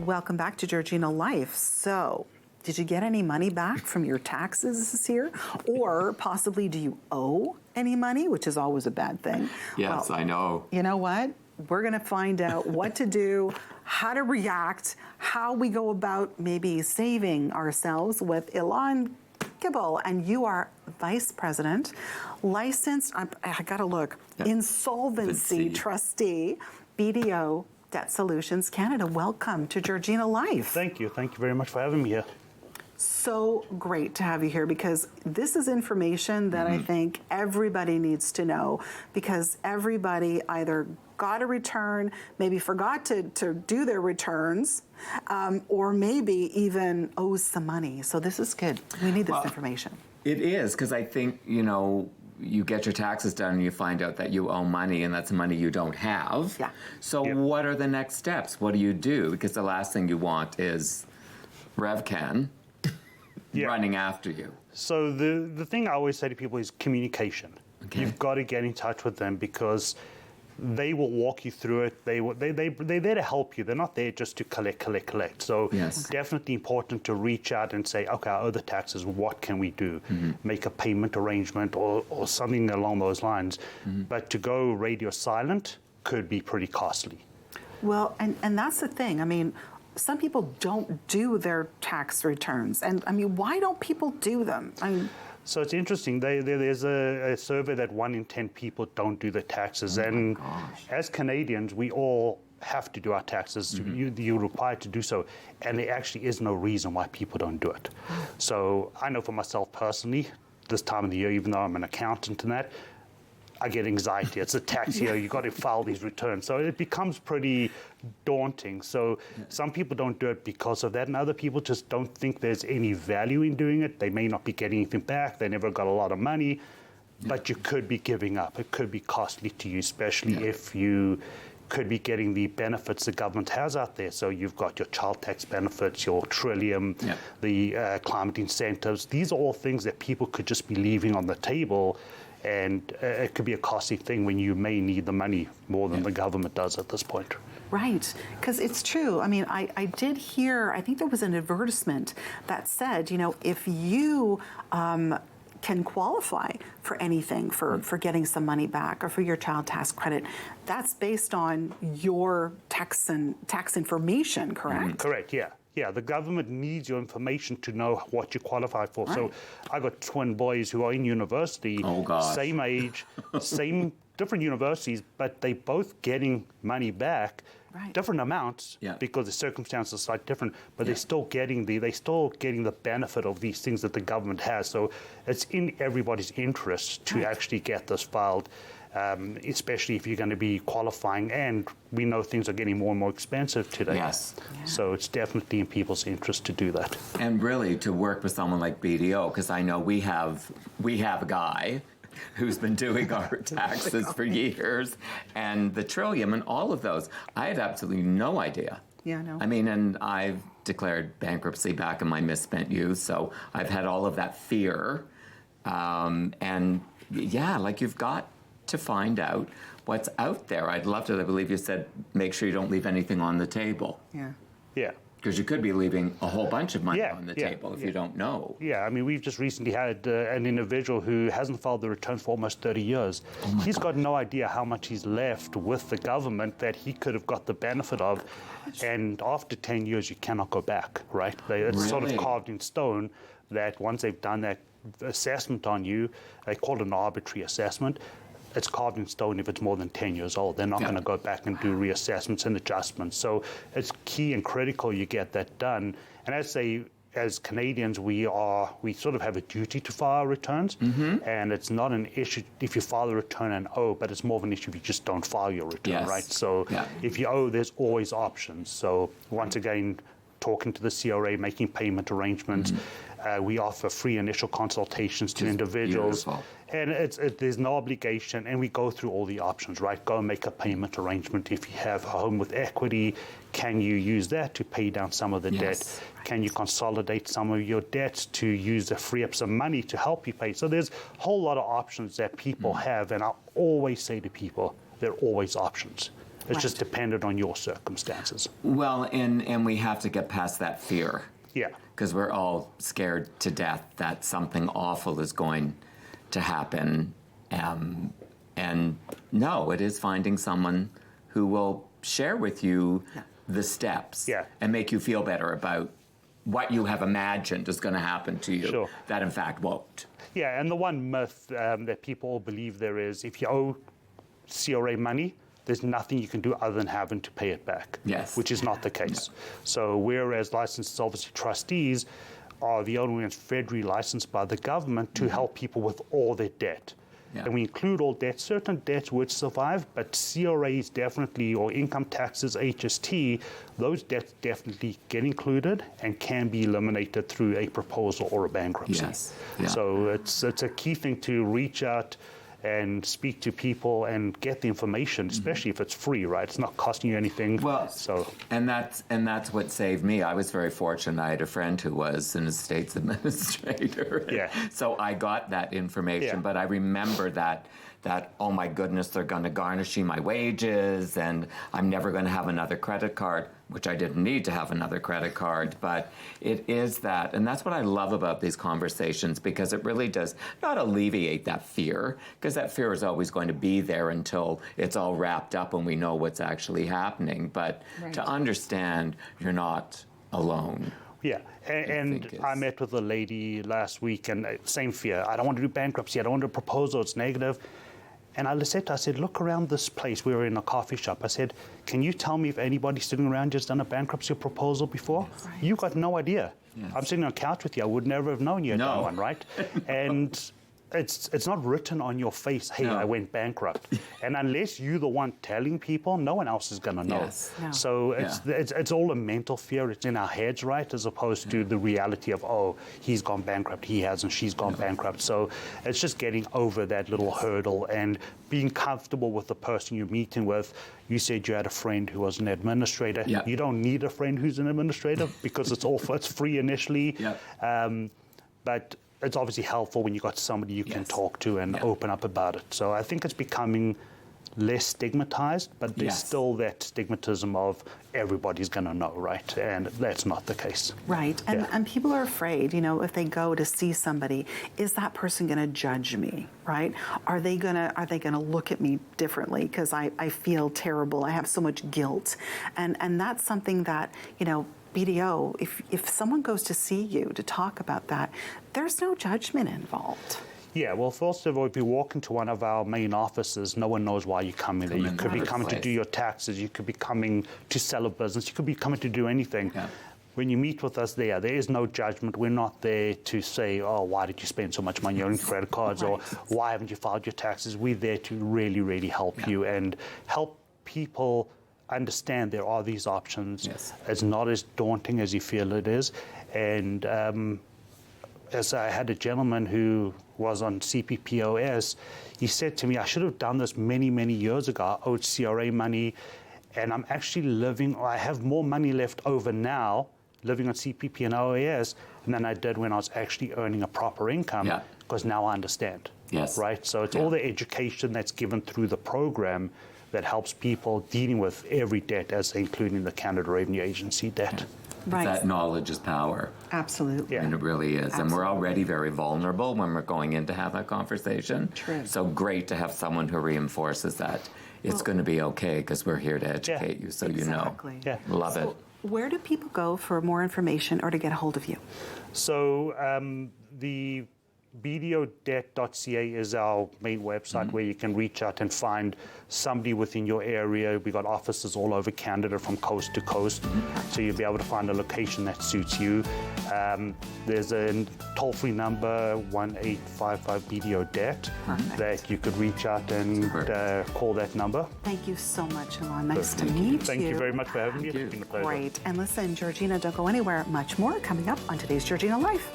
Welcome back to Georgina Life. So, did you get any money back from your taxes this year? Or possibly do you owe any money, which is always a bad thing? Yes, I know. You know what? We're going to find out what to do, how to react, how we go about maybe saving ourselves with Ilan Kibel. And you are Vice President, licensed, I got to look, insolvency trustee, BDO Debt Solutions Canada. Welcome to Georgina Life. Thank you. Thank you very much for having me here. So great to have you here, because this is information that I think everybody needs to know, because everybody either got a return, maybe forgot to do their returns, or maybe even owes some money. So this is good. We need this information. It is, because I think, you get your taxes done and you find out that you owe money, and that's money you don't have. Yeah. So what are the next steps? What do you do? Because the last thing you want is RevCan running after you. So the thing I always say to people is communication. Okay. You've got to get in touch with them, because they will walk you through it. They're there to help you. They're not there just to collect. So definitely important to reach out and say, okay, I owe the taxes. What can we do? Make a payment arrangement or something along those lines. But to go radio silent could be pretty costly. Well, and that's the thing. I mean, some people don't do their tax returns. And I mean, why don't people do them? So it's interesting. There's a survey that 1 in 10 people don't do their taxes. And as Canadians, we all have to do our taxes. You're required to do so. And there actually is no reason why people don't do it. So I know for myself personally, this time of the year, even though I'm an accountant and that, I get anxiety. It's a tax year. You've got to file these returns. So it becomes pretty daunting. So some people don't do it because of that, and other people just don't think there's any value in doing it. They may not be getting anything back. They never got a lot of money, but you could be giving up. It could be costly to you, especially if you could be getting the benefits the government has out there. So you've got your child tax benefits, your Trillium, the climate incentives. These are all things that people could just be leaving on the table. And it could be a costly thing when you may need the money more than the government does at this point. Right, because it's true. I mean, I did hear, I think there was an advertisement that said, if you can qualify for anything, for getting some money back or for your child tax credit, that's based on your tax information, correct? Correct, yeah. Yeah, the government needs your information to know what you qualify for. Right. So I got twin boys who are in university, same age, different universities, but they both getting money back, different amounts because the circumstances are slightly different, but they're still getting the benefit of these things that the government has. So it's in everybody's interest to actually get this filed. Especially if you're going to be qualifying, and we know things are getting more and more expensive today. Yes. Yeah. So it's definitely in people's interest to do that. And really to work with someone like BDO, because I know we have a guy who's been doing our taxes for years, and the Trillium and all of those. I had absolutely no idea. Yeah, no. I mean, and I've declared bankruptcy back in my misspent youth, so I've had all of that fear. And you've got to find out what's out there. I'd love to. I believe you said make sure you don't leave anything on the table. Yeah. Because you could be leaving a whole bunch of money on the table if you don't know. Yeah, I mean, we've just recently had an individual who hasn't filed the return for almost 30 years. He's got no idea how much he's left with the government that he could have got the benefit of. And after 10 years, you cannot go back, right? It's sort of carved in stone that once they've done that assessment on you, they call it an arbitrary assessment. It's carved in stone if it's more than 10 years old. They're not going to go back and do reassessments and adjustments. So it's key and critical you get that done. And as Canadians, we sort of have a duty to file our returns. And it's not an issue if you file a return and owe, but it's more of an issue if you just don't file your return, right? So if you owe, there's always options. So once again, talking to the CRA, making payment arrangements. We offer free initial consultations to individuals. Beautiful. And there's no obligation, and we go through all the options, right? Go and make a payment arrangement. If you have a home with equity, can you use that to pay down some of the debt? Can you consolidate some of your debts to use to free up some money to help you pay? So there's a whole lot of options that people have, and I always say to people, there are always options. It's just dependent on your circumstances. Well, and we have to get past that fear. Yeah. Because we're all scared to death that something awful is going to happen. And no, it is finding someone who will share with you the steps and make you feel better about what you have imagined is going to happen to you that in fact won't. Yeah, and the one myth that people believe there is, if you owe CRA money, there's nothing you can do other than having to pay it back. Yes. Which is not the case. So whereas licensed insolvency trustees are the only ones federally licensed by the government to help people with all their debt. Yeah. And we include all debts. Certain debts would survive, but CRAs definitely, or income taxes, HST, those debts definitely get included and can be eliminated through a proposal or a bankruptcy. Yes. Yeah. So it's a key thing to reach out and speak to people and get the information, especially if it's free, right? It's not costing you anything. Well, and that's what saved me. I was very fortunate. I had a friend who was an estates administrator. Yeah. So I got that information, but I remember that oh my goodness, they're going to garnish my wages, and I'm never going to have another credit card, which I didn't need to have another credit card. But it is that, and that's what I love about these conversations, because it really does not alleviate that fear, because that fear is always going to be there until it's all wrapped up and we know what's actually happening. But to understand you're not alone. Yeah, and I met with a lady last week, and same fear. I don't want to do bankruptcy. I don't want to do a proposal. It's negative. And I said to her, I said, look around this place. We were in a coffee shop. I said, can you tell me if anybody sitting around just done a bankruptcy proposal before? Yes. Right. You got no idea. Yes. I'm sitting on a couch with you. I would never have known you had done one, right? And it's not written on your face, hey, I went bankrupt. And unless you're the one telling people, no one else is going to know. Yes. No. So it's all a mental fear. It's in our heads, right, as opposed to the reality of, oh, he's gone bankrupt, he hasn't, she's gone bankrupt. So it's just getting over that little hurdle and being comfortable with the person you're meeting with. You said you had a friend who was an administrator. Yeah. You don't need a friend who's an administrator because it's free initially. But it's obviously helpful when you got somebody you can talk to and open up about it. So I think it's becoming less stigmatized, but there's still that stigmatism of everybody's going to know, right? And that's not the case. Right. And people are afraid, if they go to see somebody, is that person going to judge me, right? Are they going to look at me differently because I feel terrible, I have so much guilt. And that's something that, BDO, if someone goes to see you to talk about that, there's no judgment involved. Yeah, well, first of all, if you walk into one of our main offices, no one knows why you're coming there. You could be coming to do your taxes, you could be coming to sell a business, you could be coming to do anything. Yeah. When you meet with us there is no judgment. We're not there to say, oh, why did you spend so much money on credit cards, or why haven't you filed your taxes? We're there to really, really help you and help people understand there are these options. Yes. It's not as daunting as you feel it is. And as I had a gentleman who was on CPPOS, he said to me, I should have done this many, many years ago. I owed CRA money, and I'm actually I have more money left over now living on CPP and OAS than I did when I was actually earning a proper income, because now I understand. Yes. Right? So it's all the education that's given through the program that helps people dealing with every debt, including the Canada Revenue Agency debt. Right. That knowledge is power. Absolutely. And it really is. Absolutely. And we're already very vulnerable when we're going in to have that conversation. True. So great to have someone who reinforces that. It's going to be okay because we're here to educate you, so you know. Yeah. Love it. Where do people go for more information or to get a hold of you? So the BDOdebt.ca is our main website where you can reach out and find somebody within your area. We've got offices all over Canada from coast to coast, so you'll be able to find a location that suits you. There's a toll-free number, 1-855-BDO-DEBT, that you could reach out and call that number. Thank you so much, Ilan. Nice to meet you. Thank you very much for having me. It's been a pleasure. Great. And listen, Georgina, don't go anywhere. Much more coming up on today's Georgina Life.